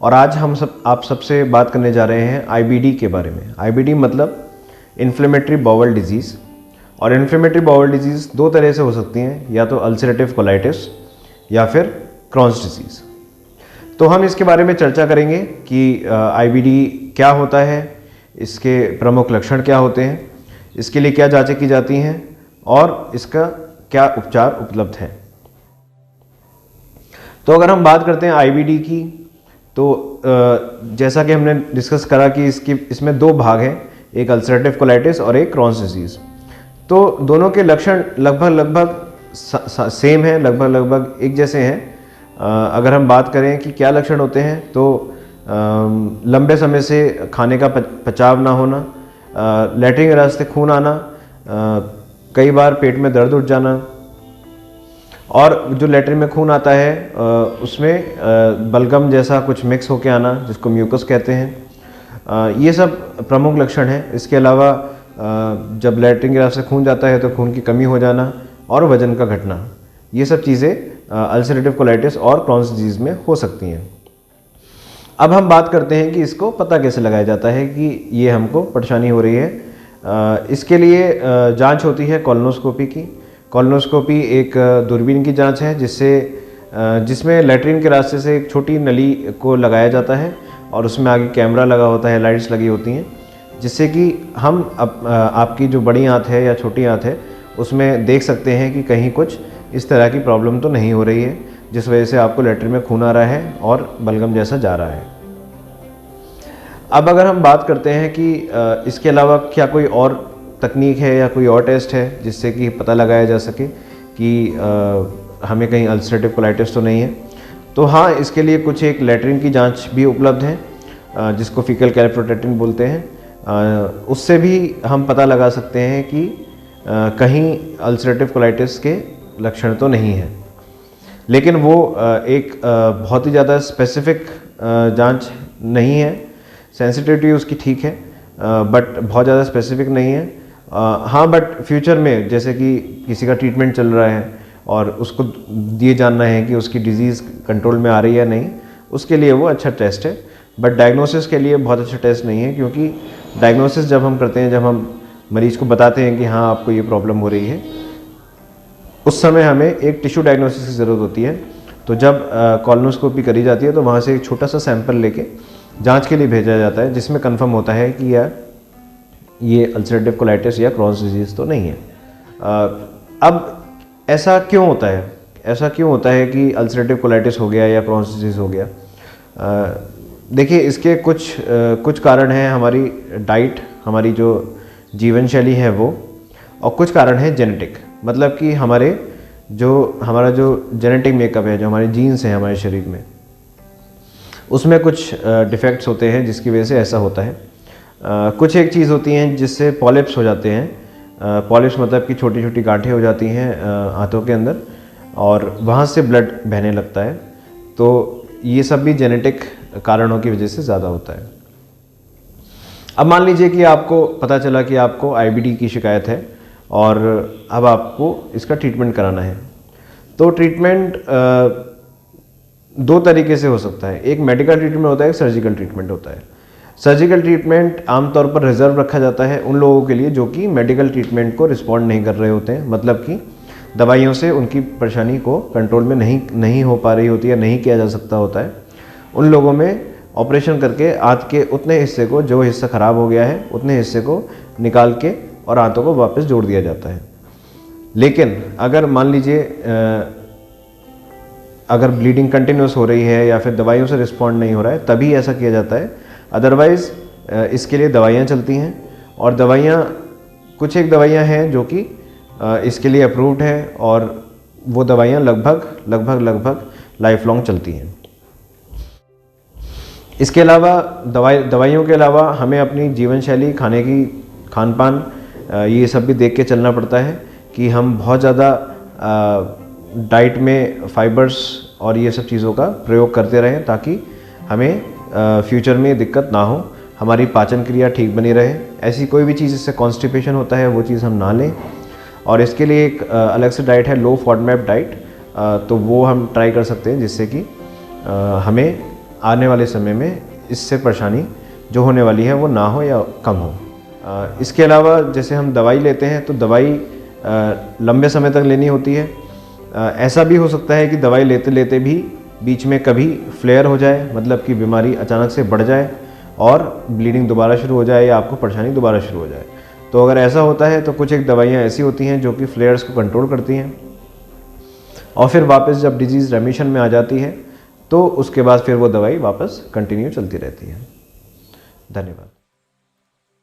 और आज आप सबसे बात करने जा रहे हैं आईबीडी के बारे में। आईबीडी मतलब इन्फ्लेमेटरी बाउल डिजीज़। और इन्फ्लेमेटरी बाउल डिजीज़ दो तरह से हो सकती हैं, या तो अल्सरेटिव कोलाइटिस या फिर क्रॉन्स डिजीज़। तो हम इसके बारे में चर्चा करेंगे कि आईबीडी क्या होता है, इसके प्रमुख लक्षण क्या होते हैं, इसके लिए क्या जांचें की जाती हैं और इसका क्या उपचार उपलब्ध है। तो अगर हम बात करते हैं आईबीडी की, तो जैसा कि हमने डिस्कस करा कि इसमें दो भाग हैं, एक अल्सरेटिव कोलाइटिस और एक क्रॉन्स डिजीज़। तो दोनों के लक्षण लगभग सेम हैं, लगभग एक जैसे हैं। अगर हम बात करें कि क्या लक्षण होते हैं, तो लंबे समय से खाने का पचाव ना होना, लैट्रिन के रास्ते खून आना, कई बार पेट में दर्द उठ जाना, और जो लैट्रिन में खून आता है उसमें बलगम जैसा कुछ मिक्स होके आना, जिसको म्यूकस कहते हैं। ये सब प्रमुख लक्षण हैं। इसके अलावा जब लैट्रिन के रास्ते खून जाता है तो खून की कमी हो जाना और वजन का घटना, ये सब चीज़ें अल्सरेटिव कोलाइटिस और क्रॉन्स डिजीज़ में हो सकती हैं। अब हम बात करते हैं कि इसको पता कैसे लगाया जाता है कि ये हमको परेशानी हो रही है। इसके लिए जांच होती है कोलोनोस्कोपी की। कोलोनोस्कोपी एक दूरबीन की जांच है जिसमें लैट्रिन के रास्ते से एक छोटी नली को लगाया जाता है और उसमें आगे कैमरा लगा होता है, लाइट्स लगी होती हैं, जिससे कि हम आपकी जो बड़ी आंत है या छोटी आंत है उसमें देख सकते हैं कि कहीं कुछ इस तरह की प्रॉब्लम तो नहीं हो रही है जिस वजह से आपको लैट्रिन में खून आ रहा है और बलगम जैसा जा रहा है। अब अगर हम बात करते हैं कि इसके अलावा क्या कोई और तकनीक है या कोई और टेस्ट है जिससे कि पता लगाया जा सके कि हमें कहीं अल्सरेटिव कोलाइटिस तो नहीं है, तो हाँ, इसके लिए कुछ एक लैट्रिन की जांच भी उपलब्ध है जिसको फीकल कैल्प्रोटेक्टिन बोलते हैं। उससे भी हम पता लगा सकते हैं कि कहीं अल्सरेटिव कोलाइटिस के लक्षण तो नहीं है। लेकिन वो एक बहुत ही ज़्यादा स्पेसिफिक जांच नहीं है। सेंसिटिविटी उसकी ठीक है, बट बहुत ज़्यादा स्पेसिफिक नहीं है। हाँ, बट फ्यूचर में जैसे कि किसी का ट्रीटमेंट चल रहा है और उसको ये जानना है कि उसकी डिज़ीज़ कंट्रोल में आ रही है या नहीं, उसके लिए वो अच्छा टेस्ट है। बट डायग्नोसिस के लिए बहुत अच्छा टेस्ट नहीं है, क्योंकि डायग्नोसिस जब हम करते हैं, जब हम मरीज़ को बताते हैं कि हाँ आपको ये प्रॉब्लम हो रही है, उस समय हमें एक टिश्यू डायग्नोसिस की ज़रूरत होती है। तो जब कोलोनोस्कोपी करी जाती है तो वहाँ से एक छोटा सा सैंपल लेके जांच के लिए भेजा जाता है, जिसमें कंफर्म होता है कि ये अल्सरेटिव कोलाइटिस या क्रॉन्स डिजीज़ तो नहीं है। अब ऐसा क्यों होता है? ऐसा क्यों होता है कि अल्सरेटिव कोलाइटिस हो गया या क्रॉन्स डिजीज़ हो गया? देखिए, इसके कुछ कारण हैं हमारी डाइट, हमारी जो जीवन शैली है वो, और कुछ कारण है जेनेटिक। मतलब कि हमारा जो जेनेटिक मेकअप है, जो हमारे जीन्स हैं हमारे शरीर में, उसमें कुछ डिफेक्ट्स होते हैं जिसकी वजह से ऐसा होता है। कुछ एक चीज़ होती हैं जिससे पॉलिप्स हो जाते हैं। पॉलिप्स मतलब कि छोटी छोटी गांठें हो जाती हैं आंतों के अंदर और वहाँ से ब्लड बहने लगता है। तो ये सब भी जेनेटिक कारणों की वजह से ज़्यादा होता है। अब मान लीजिए कि आपको पता चला कि आपको आईबीडी की शिकायत है और अब आपको इसका ट्रीटमेंट कराना है। तो ट्रीटमेंट दो तरीके से हो सकता है। एक मेडिकल ट्रीटमेंट होता है, एक सर्जिकल ट्रीटमेंट होता है। सर्जिकल ट्रीटमेंट आमतौर पर रिजर्व रखा जाता है उन लोगों के लिए जो कि मेडिकल ट्रीटमेंट को रिस्पॉन्ड नहीं कर रहे होते हैं, मतलब कि दवाइयों से उनकी परेशानी को कंट्रोल में नहीं हो पा रही होती है, नहीं किया जा सकता होता है। उन लोगों में ऑपरेशन करके आंत के उतने हिस्से को, जो हिस्सा ख़राब हो गया है, उतने हिस्से को निकाल के और आंतों को वापस जोड़ दिया जाता है। लेकिन अगर मान लीजिए अगर ब्लीडिंग कंटिन्यूस हो रही है या फिर दवाइयों से रिस्पॉन्ड नहीं हो रहा है, तभी ऐसा किया जाता है। अदरवाइज़ इसके लिए दवाइयाँ चलती हैं और कुछ एक दवाइयाँ हैं जो कि इसके लिए अप्रूव्ड है और वो दवाइयाँ लगभग लाइफ लॉन्ग चलती हैं। इसके अलावा दवाइयों के अलावा हमें अपनी जीवन शैली, खान पान, ये सब भी देख के चलना पड़ता है कि हम बहुत ज़्यादा डाइट में फाइबर्स और ये सब चीज़ों का प्रयोग करते रहें ताकि हमें फ्यूचर में दिक्कत ना हो, हमारी पाचन क्रिया ठीक बनी रहे। ऐसी कोई भी चीज़ जिससे कॉन्स्टिपेशन होता है वो चीज़ हम ना लें। और इसके लिए एक अलग से डाइट है, लो फॉडमैप डाइट, तो वो हम ट्राई कर सकते हैं जिससे कि हमें आने वाले समय में इससे परेशानी जो होने वाली है वो ना हो या कम हो। इसके अलावा जैसे हम दवाई लेते हैं तो दवाई लंबे समय तक लेनी होती है। ऐसा भी हो सकता है कि दवाई लेते लेते भी बीच में कभी फ्लेयर हो जाए, मतलब कि बीमारी अचानक से बढ़ जाए और ब्लीडिंग दोबारा शुरू हो जाए या आपको परेशानी दोबारा शुरू हो जाए। तो अगर ऐसा होता है तो कुछ एक दवाइयाँ ऐसी होती हैं जो कि फ्लेयर्स को कंट्रोल करती हैं और फिर वापस जब डिजीज़ रेमिशन में आ जाती है तो उसके बाद फिर वो दवाई वापस कंटिन्यू चलती रहती है। धन्यवाद।